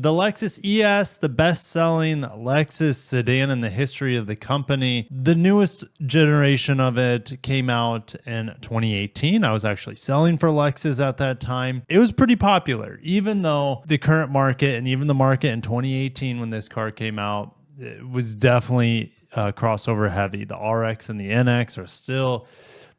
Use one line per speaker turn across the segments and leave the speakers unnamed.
the Lexus ES, the best-selling Lexus sedan in the history of the company. The newest generation of it came out in 2018. I was actually selling for Lexus at that time. It was pretty popular, even though the current market and even the market in 2018 when this car came out, it was definitely crossover heavy. The RX and the NX are still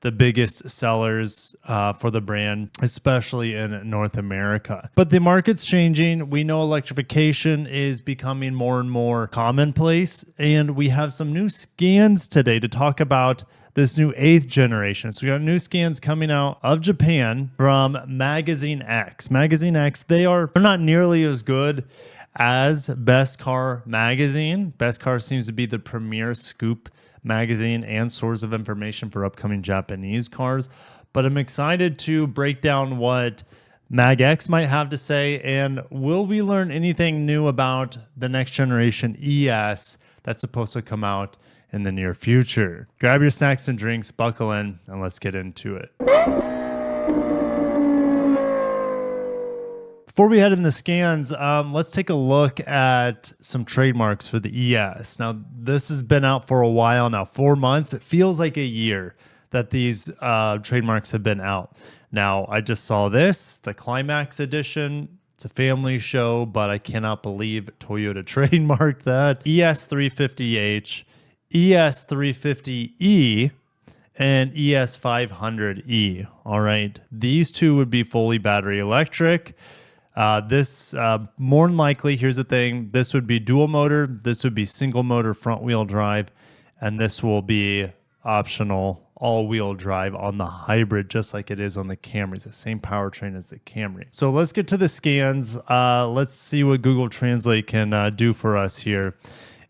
the biggest sellers for the brand, especially in North America. But the market's changing. We know electrification is becoming more and more commonplace, and we have some new scans today to talk about this new 8th generation. So we got new scans coming out of Japan from Magazine X. Magazine X, they're not nearly as good as Best Car Magazine. Best Car seems to be the premier scoop magazine and source of information for upcoming Japanese cars. But I'm excited to break down what MagX might have to say, and will we learn anything new about the next generation ES that's supposed to come out in the near future. Grab your snacks and drinks, buckle in, and let's get into it. Before we head in the scans, let's take a look at some trademarks for the ES. Now, this has been out for a while now, 4 months. It feels like a year that these trademarks have been out. Now, I just saw this, the Climax Edition. It's a family show, but I cannot believe Toyota trademarked that. ES350H, ES350E, and ES500E. All right, these two would be fully battery electric. This more than likely, here's the thing, this would be dual motor, this would be single motor front wheel drive, and this will be optional all-wheel drive on the hybrid, just like it is on the Camry. It's the same powertrain as the Camry. So let's get to the scans. Let's see what Google Translate can do for us here.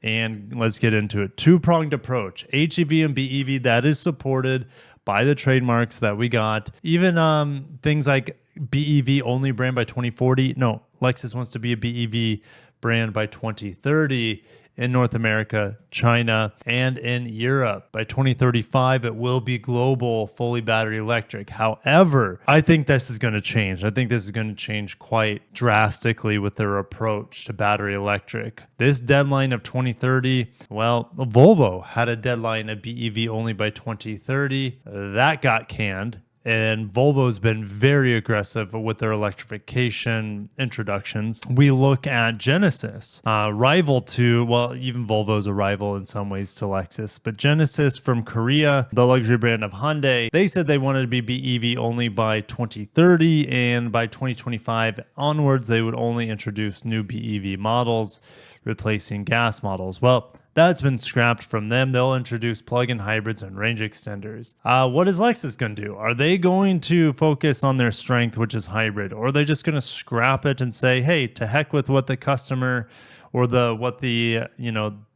And let's get into it. Two-pronged approach. HEV and BEV, that is supported by the trademarks that we got. Even things like BEV only brand by 2040. No, Lexus wants to be a BEV brand by 2030 in North America, China, and in Europe. By 2035, it will be global, fully battery electric. However, I think this is going to change. I think this is going to change quite drastically with their approach to battery electric. This deadline of 2030, well, Volvo had a deadline of BEV only by 2030. That got canned. And Volvo's been very aggressive with their electrification introductions. We look at Genesis, rival to, well, even Volvo's a rival in some ways to Lexus, but Genesis from Korea, the luxury brand of Hyundai, they said they wanted to be BEV only by 2030, and by 2025 onwards, they would only introduce new BEV models, replacing gas models. Well, that's been scrapped from them. They'll introduce plug-in hybrids and range extenders. What is Lexus going to do? Are they going to focus on their strength, which is hybrid, or are they just going to scrap it and say, hey, to heck with what the customer or the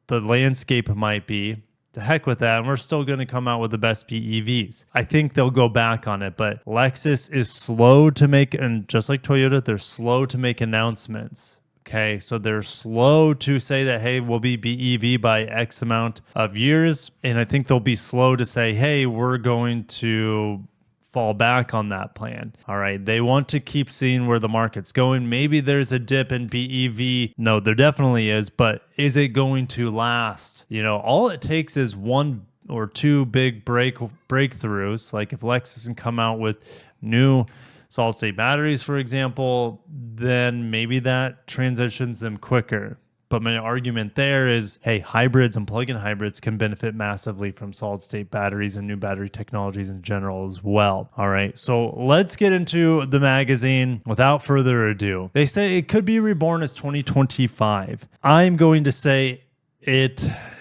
landscape might be? To heck with that, and we're still going to come out with the best BEVs. I think they'll go back on it, but Lexus is slow to make, and just like Toyota, they're slow to make announcements. Okay, so they're slow to say that, hey, we'll be BEV by X amount of years. And I think they'll be slow to say, hey, we're going to fall back on that plan. All right, they want to keep seeing where the market's going. Maybe there's a dip in BEV. No, there definitely is, but is it going to last? You know, all it takes is one or two big breakthroughs. Like if Lexus can come out with new solid state batteries, for example, then maybe that transitions them quicker. But my argument there is, hey, hybrids and plug-in hybrids can benefit massively from solid state batteries and new battery technologies in general as well. All right, so let's get into the magazine without further ado. They say it could be reborn as 2025. I'm going to say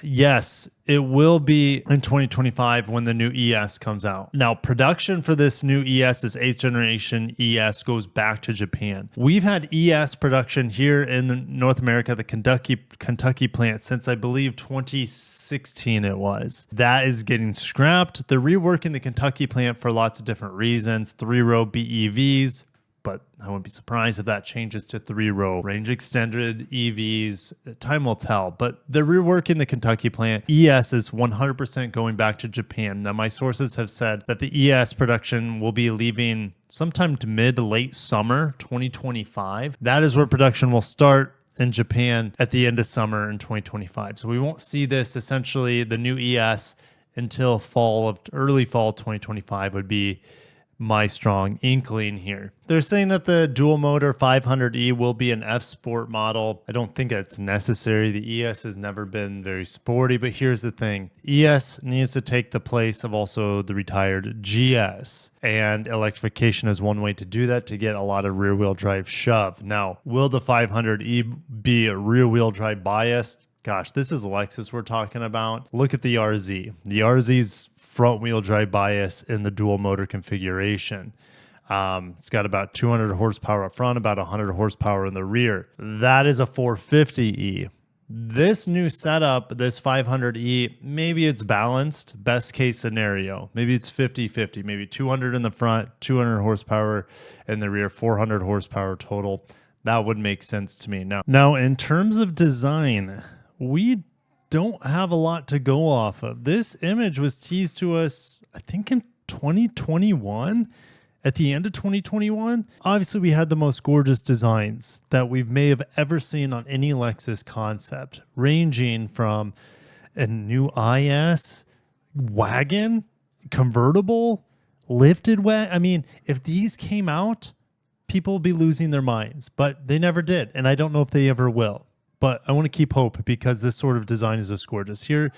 yes, it will be in 2025 when the new ES comes out. Now, production for this new ES, this 8th generation ES, goes back to Japan. We've had ES production here in North America, the Kentucky plant, since I believe 2016 it was. That is getting scrapped. They're reworking the Kentucky plant for lots of different reasons. 3-row BEVs, but I wouldn't be surprised if that changes to 3-row range extended EVs. Time will tell, but they're reworking the Kentucky plant. ES is 100% going back to Japan. Now, my sources have said that the ES production will be leaving sometime to mid to late summer 2025. That is where production will start. in Japan at the end of summer in 2025. So we won't see this, essentially the new ES, until early fall 2025 would be my strong inkling here. They're saying that the dual motor 500e will be an F Sport model. I don't think that's necessary. The ES has never been very sporty, but here's the thing. ES needs to take the place of also the retired GS, and electrification is one way to do that, to get a lot of rear wheel drive shove. Now, will the 500e be a rear wheel drive biased? Gosh, this is Lexus we're talking about. Look at the RZ. The RZ's front wheel drive bias in the dual motor configuration. It's got about 200 horsepower up front, about 100 horsepower in the rear. That is a 450e. This new setup, this 500e, maybe it's balanced, best case scenario. Maybe it's 50-50, maybe 200 in the front, 200 horsepower in the rear, 400 horsepower total. That would make sense to me. Now in terms of design, we don't have a lot to go off of. This image was teased to us, I think, in 2021, at the end of 2021. Obviously, we had the most gorgeous designs that we may have ever seen on any Lexus concept, ranging from a new IS, wagon, convertible, lifted wagon. I mean, if these came out, people would be losing their minds, but they never did. And I don't know if they ever will. But I want to keep hope, because this sort of design is just gorgeous. Here's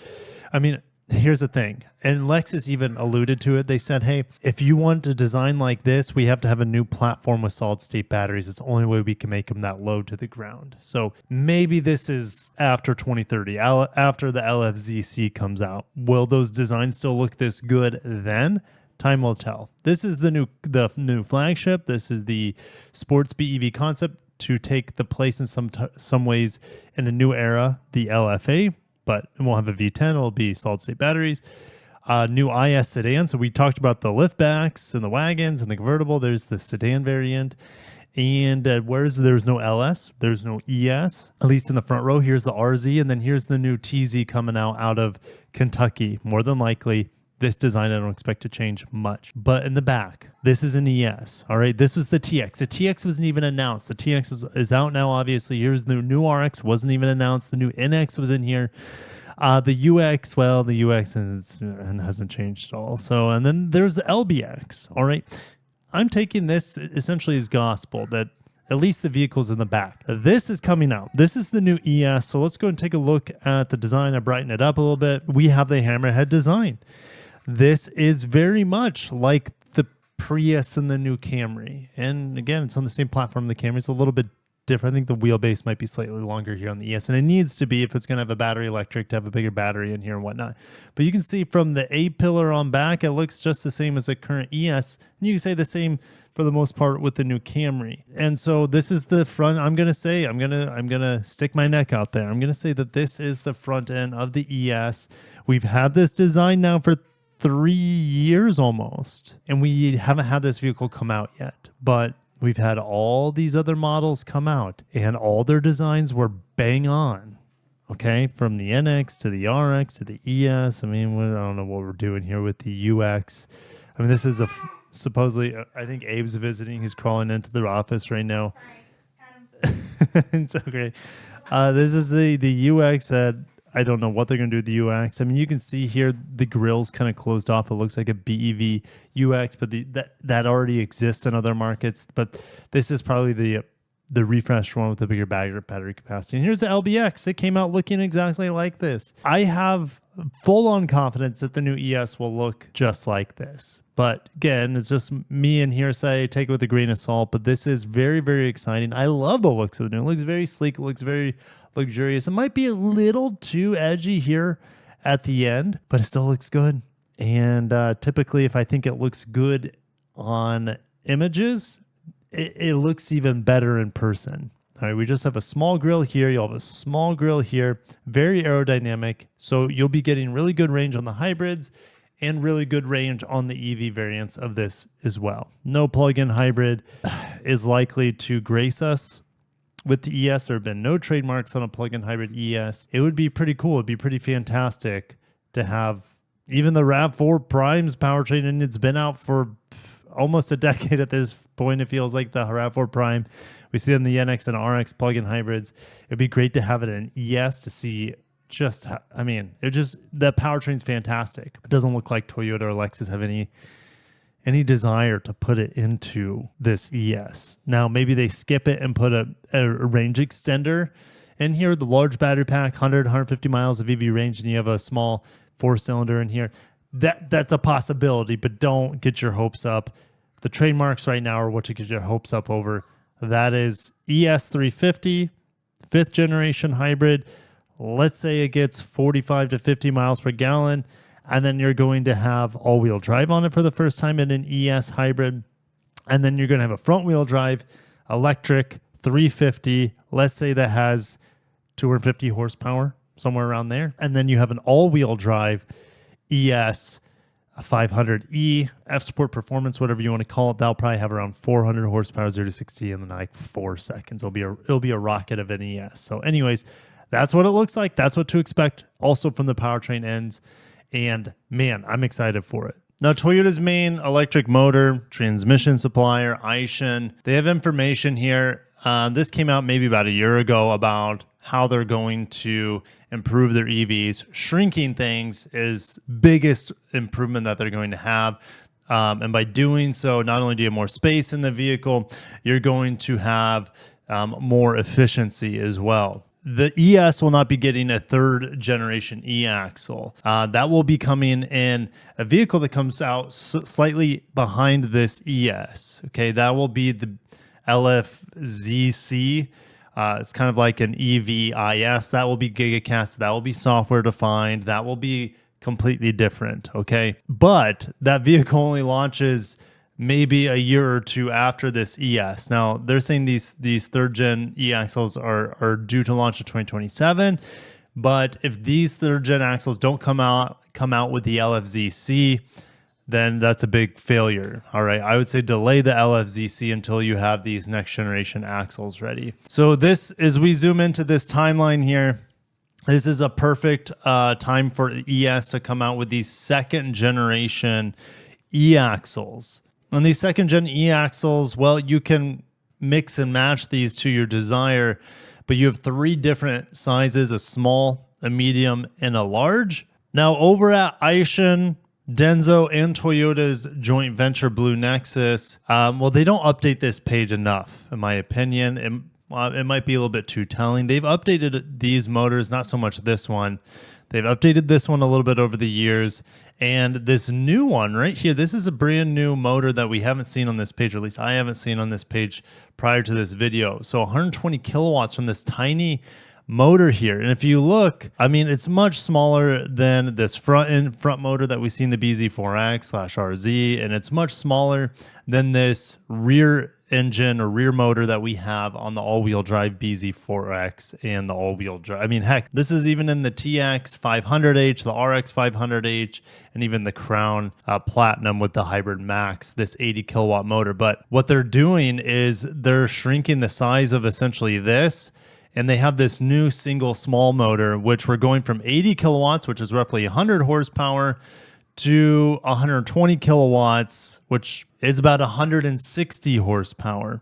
the thing. And Lexus even alluded to it. They said, hey, if you want a design like this, we have to have a new platform with solid state batteries. It's the only way we can make them that low to the ground. So maybe this is after 2030, after the LFZC comes out. Will those designs still look this good then? Time will tell. This is the new flagship. This is the sports BEV concept to take the place in some ways in a new era, the LFA, but it won't have a V10. It'll be solid state batteries. New IS sedan. So we talked about the liftbacks and the wagons and the convertible. There's the sedan variant. And there's no LS, there's no ES, at least in the front row. Here's the RZ, and then here's the new TZ coming out of Kentucky. More than likely, this design I don't expect to change much. But in the back, this is an ES. All right, this was the TX. The TX wasn't even announced. The TX is out now, obviously. Here's the new RX, wasn't even announced. The new NX was in here. The UX, well, the UX hasn't changed at all. So, and then there's the LBX. All right, I'm taking this essentially as gospel that at least the vehicle's in the back. This is coming out. This is the new ES. So let's go and take a look at the design. I brighten it up a little bit. We have the hammerhead design. This is very much like the Prius and the new Camry. And again, it's on the same platform. The Camry's a little bit different. I think the wheelbase might be slightly longer here on the ES, and it needs to be if it's going to have a battery electric, to have a bigger battery in here and whatnot. But you can see from the A-pillar on back, it looks just the same as the current ES. And you can say the same for the most part with the new Camry. And so this is the front. I'm going to stick my neck out there. I'm going to say that this is the front end of the ES. We've had this design now for 3 years almost, and we haven't had this vehicle come out yet, but we've had all these other models come out and all their designs were bang on. Okay, from the NX to the RX to the ES. I mean, I don't know what we're doing here with the UX. I mean, this is supposedly, I think Abe's visiting. He's crawling into the office right now. It's so great. This is the UX that I don't know what they're going to do with the UX. I mean, you can see here the grill's kind of closed off. It looks like a BEV UX, but that already exists in other markets. But this is probably the refreshed one with the bigger battery capacity. And here's the LBX. It came out looking exactly like this. I have full-on confidence that the new ES will look just like this. But again, it's just me and hearsay. Take it with a grain of salt. But this is very, very exciting. I love the looks of the new. It looks very sleek. It looks very luxurious. It might be a little too edgy here at the end, but it still looks good. And typically, if I think it looks good on images, it looks even better in person. All right, we just have a small grill here. You'll have a small grill here, very aerodynamic. So you'll be getting really good range on the hybrids and really good range on the EV variants of this as well. No plug-in hybrid is likely to grace us with the ES. There have been no trademarks on a plug-in hybrid ES. It would be pretty cool. It'd be pretty fantastic to have even the RAV4 Prime's powertrain, and it's been out for almost a decade at this point, it feels like the RAV4 Prime. We see it in the NX and RX plug-in hybrids. It'd be great to have it in ES to see just, I mean, the powertrain's fantastic. It doesn't look like Toyota or Lexus have any desire to put it into this ES. Now, maybe they skip it and put a range extender in here, the large battery pack, 100, 150 miles of EV range, and you have a small 4-cylinder in here. That's a possibility, but don't get your hopes up. The trademarks right now are what to get your hopes up over. That is ES350, 5th generation hybrid. Let's say it gets 45 to 50 miles per gallon, and then you're going to have all-wheel drive on it for the first time in an ES hybrid. And then you're going to have a front-wheel drive, electric, 350. Let's say that has 250 horsepower, somewhere around there. And then you have an all-wheel drive ES 500E, F-Sport Performance, whatever you want to call it. That'll probably have around 400 horsepower, 0 to 60 in like 4 seconds. It'll be a rocket of an ES. So anyways, that's what it looks like. That's what to expect also from the powertrain ends. And man, I'm excited for it. Now, Toyota's main electric motor, transmission supplier, Aishin, they have information here. This came out maybe about a year ago about how they're going to improve their EVs. Shrinking things is biggest improvement that they're going to have. And by doing so, not only do you have more space in the vehicle, you're going to have more efficiency as well. The ES will not be getting a 3rd generation e-axle. That will be coming in a vehicle that comes out slightly behind this ES. Okay, that will be the LFZC. It's kind of like an EVIS. That will be gigacast. That will be software defined. That will be completely different. Okay, but that vehicle only launches maybe a year or two after this ES. Now, they're saying these 3rd gen e-axles are due to launch in 2027, but if these 3rd gen axles don't come out with the LFZC, then that's a big failure. All right, I would say delay the LFZC until you have these next generation axles ready. So this, as we zoom into this timeline here, this is a perfect time for ES to come out with these 2nd generation e-axles. On these 2nd gen e-axles, well, you can mix and match these to your desire, but you have 3 different sizes, a small, a medium, and a large. Now, over at Aishin, Denso, and Toyota's joint venture, Blue Nexus, well, they don't update this page enough, in my opinion. It might be a little bit too telling. They've updated these motors, not so much this one. They've updated this one a little bit over the years. And this new one right here, this is a brand new motor that we haven't seen on this page, or at least I haven't seen on this page prior to this video. So 120 kilowatts from this tiny motor here. And if you look, I mean, it's much smaller than this front motor that we see in the BZ4X/RZ, and it's much smaller than this rear engine or rear motor that we have on the all-wheel drive BZ4X and the all-wheel drive. I mean, heck, this is even in the TX 500H, the RX 500H, and even the Crown Platinum with the Hybrid Max, this 80 kilowatt motor. But what they're doing is they're shrinking the size of essentially this, and they have this new single small motor, which we're going from 80 kilowatts, which is roughly 100 horsepower, to 120 kilowatts, which is about 160 horsepower.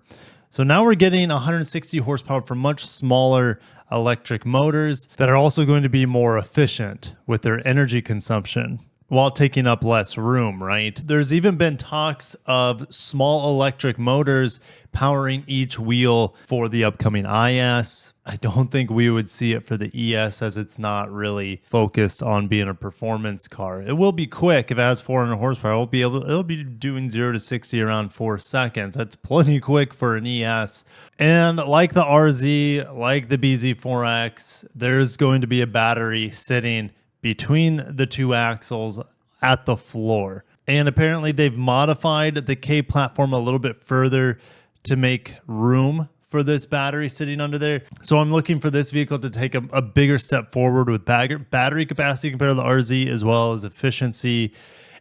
So now we're getting 160 horsepower for much smaller electric motors that are also going to be more efficient with their energy consumption while taking up less room, right? There's even been talks of small electric motors powering each wheel for the upcoming IS. I don't think we would see it for the ES, as it's not really focused on being a performance car. It will be quick. If it has 400 horsepower, it'll be doing 0 to 60 around 4 seconds. That's plenty quick for an ES. And like the RZ, like the BZ4X, there's going to be a battery sitting between the 2 axles at the floor. And apparently they've modified the K platform a little bit further to make room for this battery sitting under there. So I'm looking for this vehicle to take a bigger step forward with battery capacity compared to the RZ, as well as efficiency.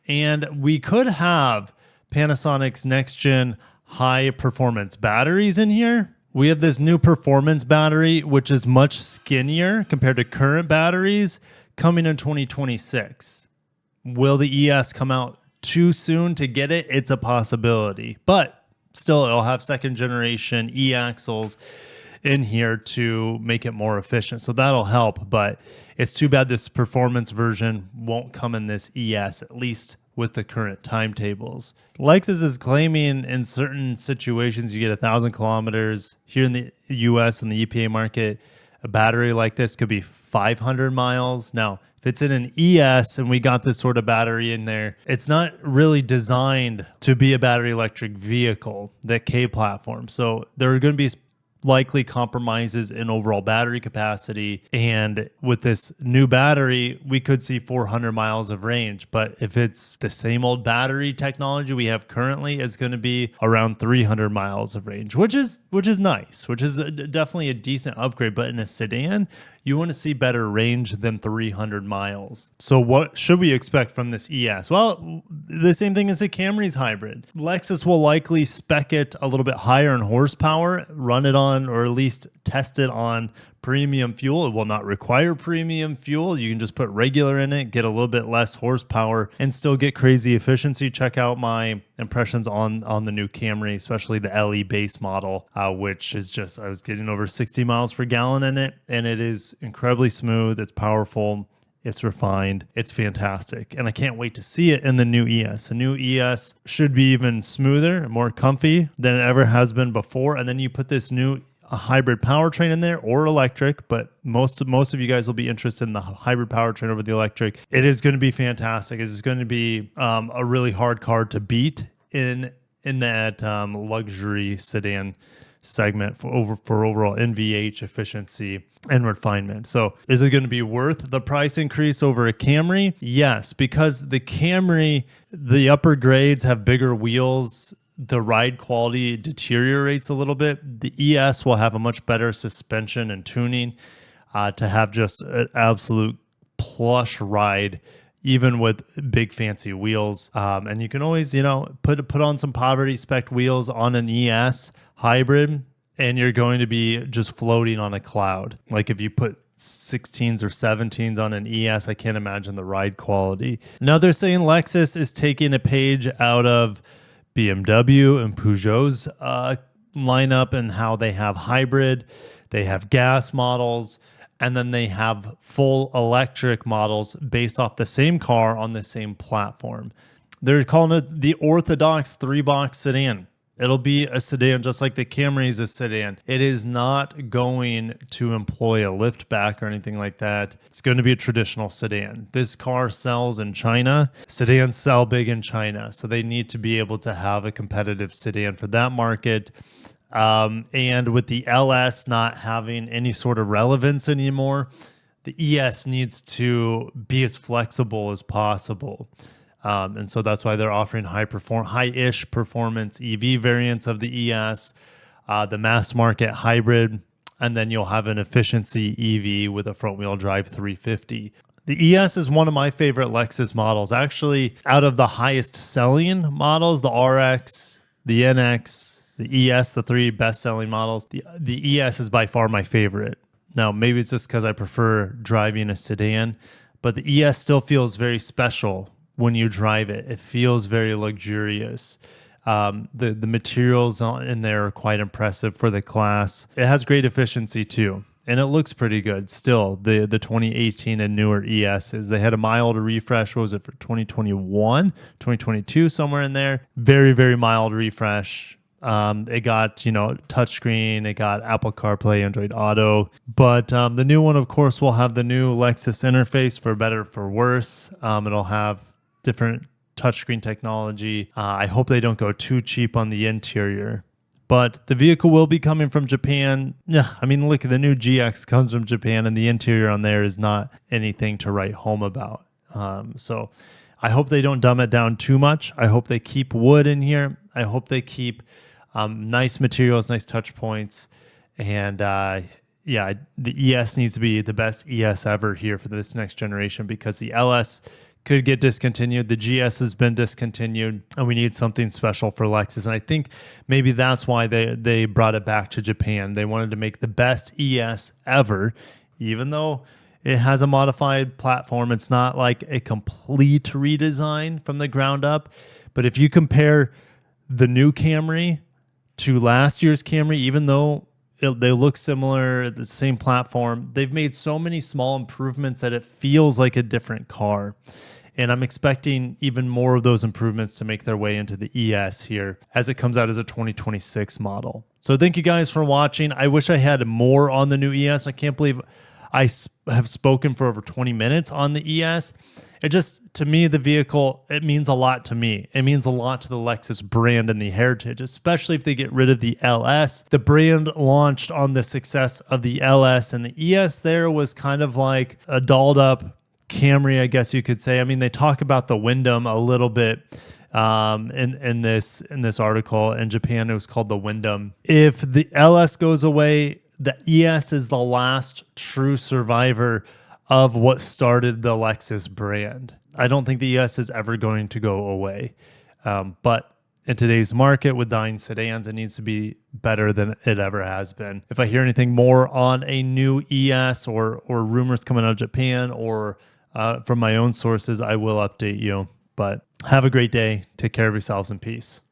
And we could have Panasonic's next gen high performance batteries in here. We have this new performance battery, which is much skinnier compared to current batteries, coming in 2026. Will the ES come out too soon to get it? It's a possibility, but still it'll have second generation e-axles in here to make it more efficient. So that'll help, but it's too bad this performance version won't come in this ES, at least with the current timetables. Lexus is claiming in certain situations you get 1,000 kilometers. Here in the US and the EPA market, a battery like this could be 500 miles. Now, if it's in an ES and we got this sort of battery in there, it's not really designed to be a battery electric vehicle, the K platform. So there are going to be likely compromises in overall battery capacity. And with this new battery, we could see 400 miles of range. But if it's the same old battery technology we have currently, it's going to be around 300 miles of range, which is nice, which is definitely a decent upgrade. But in a sedan, you want to see better range than 300 miles. So what should we expect from this ES? Well, the same thing as the Camry's hybrid. Lexus will likely spec it a little bit higher in horsepower, run it on, or at least test it on premium fuel. It will not require premium fuel. You can just put regular in it, get a little bit less horsepower, and still get crazy efficiency. Check out my impressions on the new Camry, especially the LE base model, which is just, I was getting over 60 miles per gallon in it, and it is incredibly smooth. It's powerful. It's refined. It's fantastic. And I can't wait to see it in the new ES. The new ES should be even smoother, more comfy than it ever has been before. And then you put this new hybrid powertrain in there, or electric, but most of you guys will be interested in the hybrid powertrain over the electric. It is going to be fantastic. It's going to be a really hard car to beat in that luxury sedan segment for overall NVH efficiency and refinement. So is it going to be worth the price increase over a Camry? Yes, because the Camry, the upper grades have bigger wheels. The ride quality deteriorates a little bit. The ES will have a much better suspension and tuning to have just an absolute plush ride, even with big fancy wheels. And you can always, put on some poverty spec wheels on an ES hybrid, and you're going to be just floating on a cloud. Like if you put 16s or 17s on an ES, I can't imagine the ride quality. Now they're saying Lexus is taking a page out of BMW and Peugeot's lineup, and how they have hybrid, they have gas models, and then they have full electric models based off the same car on the same platform. They're calling it the orthodox 3-box sedan. It'll be a sedan just like the Camry is a sedan. It is not going to employ a liftback or anything like that. It's going to be a traditional sedan. This car sells in China. Sedans sell big in China, so they need to be able to have a competitive sedan for that market. And with the LS not having any sort of relevance anymore, the ES needs to be as flexible as possible. And so that's why they're offering high-ish performance EV variants of the ES, the mass market hybrid, and then you'll have an efficiency EV with a front-wheel drive 350. The ES is one of my favorite Lexus models. Actually, out of the highest selling models, the RX, the NX, the ES, the three best-selling models, the ES is by far my favorite. Now, maybe it's just because I prefer driving a sedan, but the ES still feels very special when you drive it. It feels very luxurious. The materials in there are quite impressive for the class. It has great efficiency too, and it looks pretty good still. The 2018 and newer ESs, they had a mild refresh. What was it for 2021, 2022, somewhere in there? Very, very mild refresh. It got, touchscreen, it got Apple CarPlay, Android Auto, but the new one, of course, will have the new Lexus interface, for better, for worse. It'll have different touchscreen technology. I hope they don't go too cheap on the interior, but the vehicle will be coming from Japan. Yeah, I mean, look, the new GX comes from Japan, and the interior on there is not anything to write home about. So I hope they don't dumb it down too much. I hope they keep wood in here. I hope they keep nice materials, nice touch points. And the ES needs to be the best ES ever here for this next generation, because the LS could get discontinued. The GS has been discontinued, and we need something special for Lexus. And I think maybe that's why they brought it back to Japan. They wanted to make the best ES ever, even though it has a modified platform. It's not like a complete redesign from the ground up. But if you compare the new Camry to last year's Camry, even though they look similar, the same platform. They've made so many small improvements that it feels like a different car. And I'm expecting even more of those improvements to make their way into the ES here as it comes out as a 2026 model. So thank you guys for watching. I wish I had more on the new ES. I can't believe I have spoken for over 20 minutes on the ES. It just, to me, the vehicle, it means a lot to me. It means a lot to the Lexus brand and the heritage, especially if they get rid of the LS. The brand launched on the success of the LS, and the ES there was kind of like a dolled up Camry, I guess you could say. I mean, they talk about the Wyndham a little bit in this article. In Japan, it was called the Wyndham. If the LS goes away, the ES is the last true survivor of what started the Lexus brand. I don't think the ES is ever going to go away. But in today's market with dying sedans, it needs to be better than it ever has been. If I hear anything more on a new ES or rumors coming out of Japan or from my own sources, I will update you. But have a great day. Take care of yourselves and peace.